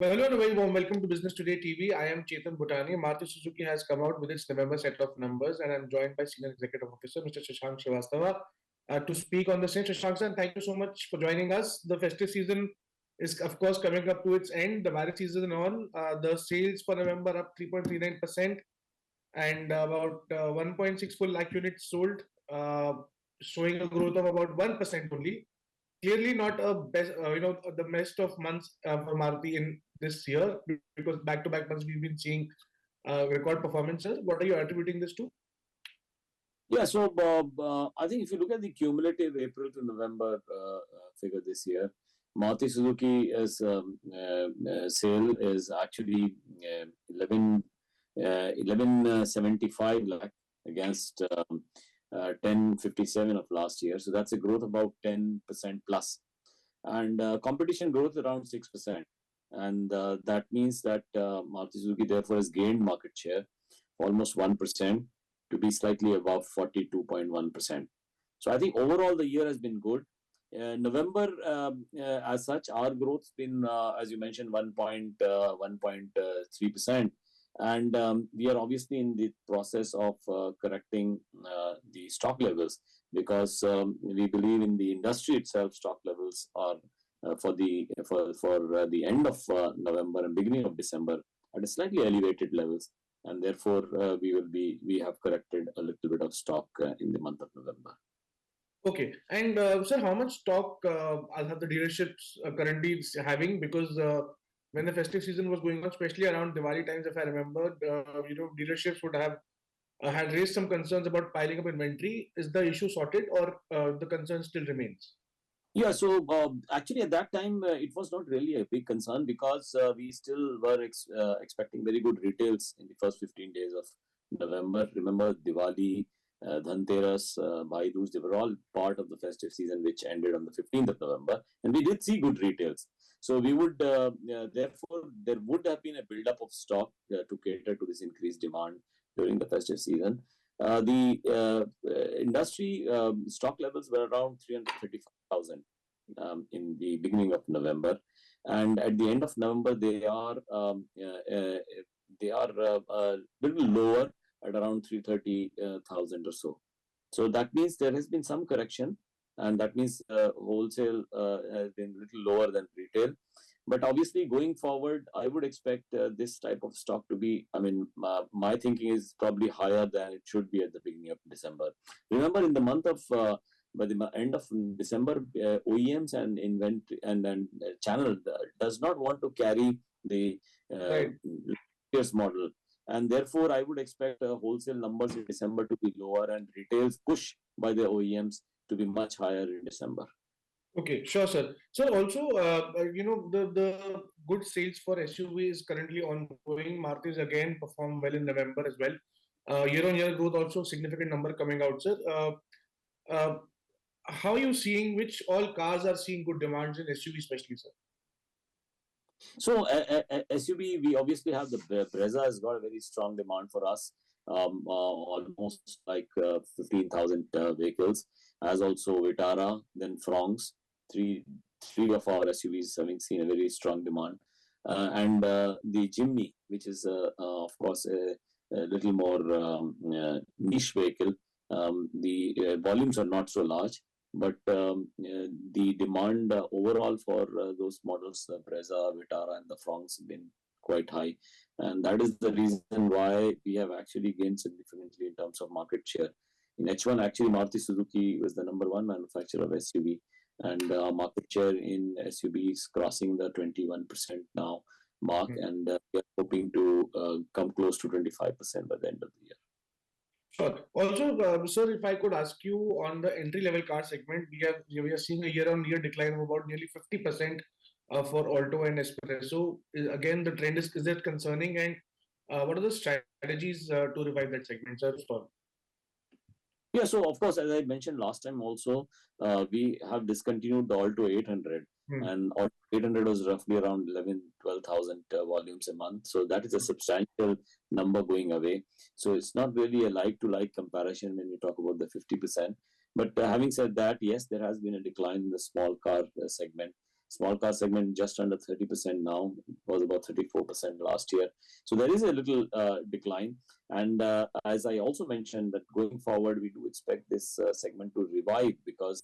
Well, hello and a very warm welcome to Business Today TV. I am Chetan Bhutani. Maruti Suzuki has come out with its November set of numbers, and I'm joined by Senior Executive Officer Mr. Shashank Srivastava to speak on the same. Shashank, sir, thank you so much for joining us. The festive season is, of course, coming up to its end. The marriage season and all. The sales for November up 3.39% and about 1.64 lakh units sold, showing a growth of about 1% only. Clearly not a best, the best of months for Maruti in this year, because back-to-back months we've been seeing record performances. What are you attributing this to? Yeah, so I think if you look at the cumulative April to November figure this year, Maruti Suzuki sale is actually 1175 lakh against 1057 of last year. So that's a growth about 10% plus, and competition growth around 6%, and that means that Maruti Suzuki therefore has gained market share almost 1% to be slightly above 42.1%. So I think overall the year has been good. November, as such, our growth's been, as you mentioned, 1.3%. And we are obviously in the process of correcting the stock levels, because we believe in the industry itself, stock levels are for the end of November and beginning of December at a slightly elevated levels, and therefore we have corrected a little bit of stock in the month of November. Okay, and sir, how much stock are the dealerships currently having? Because when the festive season was going on, especially around Diwali times, if I remember, dealerships would have had raised some concerns about piling up inventory. Is the issue sorted, or the concern still remains? Yeah, so actually at that time it was not really a big concern, because we still were expecting very good retails in the first 15 days of November. Remember, Diwali, Dhanteras, Bhai Dooj, they were all part of the festive season which ended on the 15th of November, and we did see good retails. So we would, therefore, there would have been a build-up of stock to cater to this increased demand during the festive season. The industry stock levels were around 335,000 in the beginning of November, and at the end of November they are a little lower at around 330,000 or so. So that means there has been some correction, and that means wholesale has been a little lower than retail. But obviously, going forward, I would expect this type of stock to be, I mean, my thinking is probably higher than it should be at the beginning of December. Remember, in the month of, by the end of December, OEMs and inventory and channel does not want to carry the previous model. And therefore, I would expect wholesale numbers in December to be lower, and retails push by the OEMs to be much higher in December. Okay, sure, sir. So also, the good sales for SUV is currently ongoing. Maruti again performed well in November as well. Year-on-year growth also significant number coming out, sir. Uh, how are you seeing which all cars are seeing good demands in SUV, especially, sir? So SUV, we obviously have the Brezza has got a very strong demand for us, almost like 15,000 vehicles, as also Vitara, then Fronx, three of our SUVs having seen a very strong demand, and the Jimny, which is of course a little more niche vehicle. The volumes are not so large, but the demand overall for those models, Brezza, Vitara, and the Fronx, have been quite high, and that is the reason why we have actually gained significantly in terms of market share. In H1, actually, Maruti Suzuki was the number one manufacturer of SUV, and market share in SUV is crossing the 21% now mark, and we are hoping to come close to 25% by the end of the year. Sure. Also, sir, if I could ask you on the entry-level car segment, we are seeing a year-on-year decline of about nearly 50% for Alto and S-Presso. Again, the trend is that concerning, and what are the strategies to revive that segment, sir? Yeah, so of course, as I mentioned last time also, we have discontinued the Alto 800, and Alto 800 was roughly around 11,000-12,000 volumes a month. So that is a substantial number going away. So it's not really a like-to-like comparison when you talk about the 50%. But having said that, yes, there has been a decline in the small car segment. Small car segment just under 30% now. It was about 34% last year. So there is a little decline. And as I also mentioned, that going forward, we do expect this segment to revive because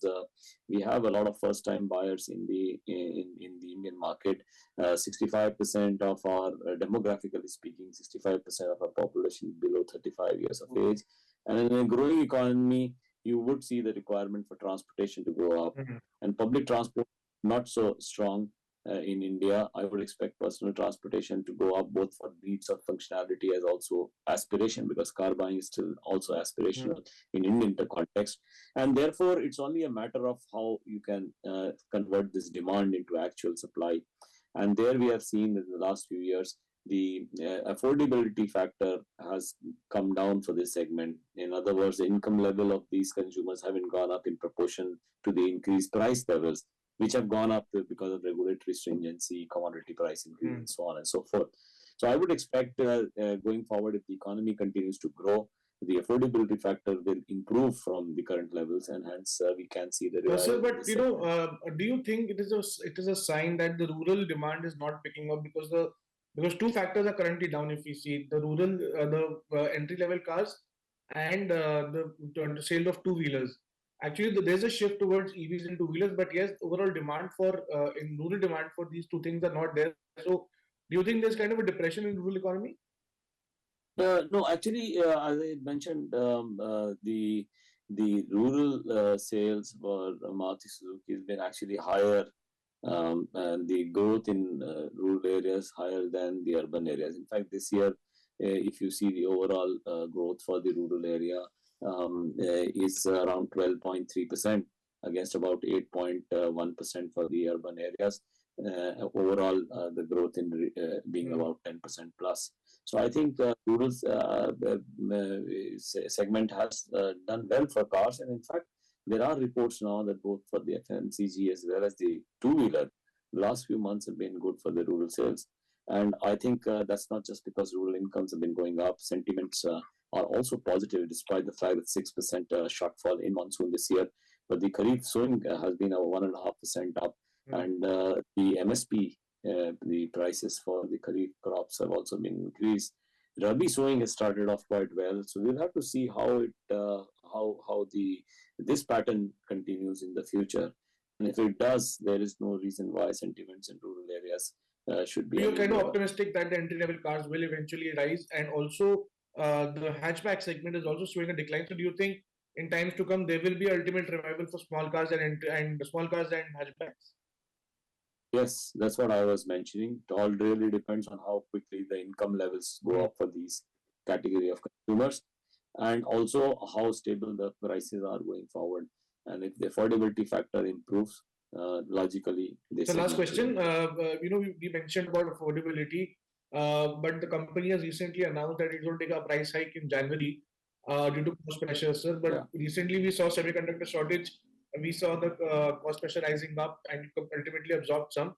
we have a lot of first-time buyers in the Indian market. 65% of our, demographically speaking, 65% of our population below 35 years of age. And in a growing economy, you would see the requirement for transportation to go up. And public transport not so strong in India. I would expect personal transportation to go up both for needs of functionality as also aspiration, because car buying is still also aspirational in Indian context. And therefore, it's only a matter of how you can convert this demand into actual supply. And there we have seen in the last few years, the affordability factor has come down for this segment. In other words, the income level of these consumers haven't gone up in proportion to the increased price levels, which have gone up because of regulatory stringency, commodity price increase, and so on and so forth. So I would expect going forward, if the economy continues to grow, the affordability factor will improve from the current levels, and hence we can see the revival. Sir, but do you think it is a sign that the rural demand is not picking up because two factors are currently down? If we see the rural, the entry level cars and the sale of two wheelers. Actually, there's a shift towards EVs and two wheelers, but yes, overall demand for in rural demand for these two things are not there. So, do you think there's kind of a depression in rural economy? No, actually, as I mentioned, the rural sales for Maruti Suzuki has been actually higher, and the growth in rural areas higher than the urban areas. In fact, this year, if you see the overall growth for the rural area is around 12.3% against about 8.1% for the urban areas. Overall, the growth in being about 10% plus. So I think rural segment has done well for cars, and in fact, there are reports now that both for the FMCG as well as the two-wheeler, last few months have been good for the rural sales. And I think that's not just because rural incomes have been going up. Sentiments are also positive, despite the fact that 6% shortfall in monsoon this year. But the Kharif sowing has been 1.5% up, and the MSP, the prices for the Kharif crops have also been increased. Rabi sowing has started off quite well, so we'll have to see how this pattern continues in the future. And if it does, there is no reason why sentiments in rural areas should be. You're kind of optimistic that the entry-level cars will eventually rise, and also the hatchback segment is also showing a decline. So, do you think in times to come there will be ultimate revival for small cars and small cars and hatchbacks? Yes, that's what I was mentioning. It all really depends on how quickly the income levels go up for these category of consumers, and also how stable the prices are going forward. And if the affordability factor improves, logically. So last question, we mentioned about affordability, but the company has recently announced that it will take a price hike in January due to cost pressure, sir. But recently we saw semiconductor shortage. We saw the cost pressure rising up, and it ultimately absorbed some.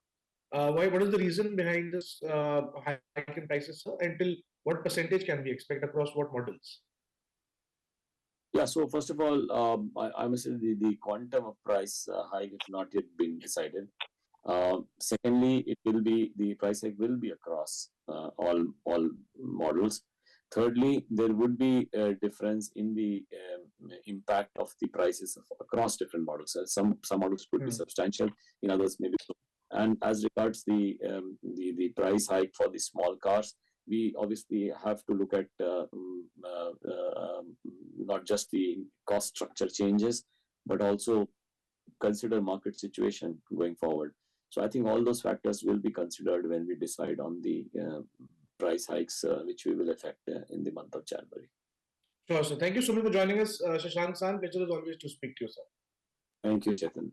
What is the reason behind this hike in prices, sir? Until what percentage can we expect across what models? Yeah, so first of all, I must say the quantum of price hike has not yet been decided. Secondly, the price hike will be across all models. Thirdly, there would be a difference in the impact of the prices across different models. Some models could be substantial, in others maybe. And as regards the price hike for the small cars, we obviously have to look at not just the cost structure changes, but also consider market situation going forward. So I think all those factors will be considered when we decide on the price hikes, which we will effect in the month of January. Sure, sir. Thank you so much for joining us, Shashank San. Pleasure as always to speak to you, sir. Thank you, Chetan.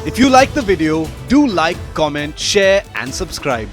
If you like the video, do like, comment, share and subscribe.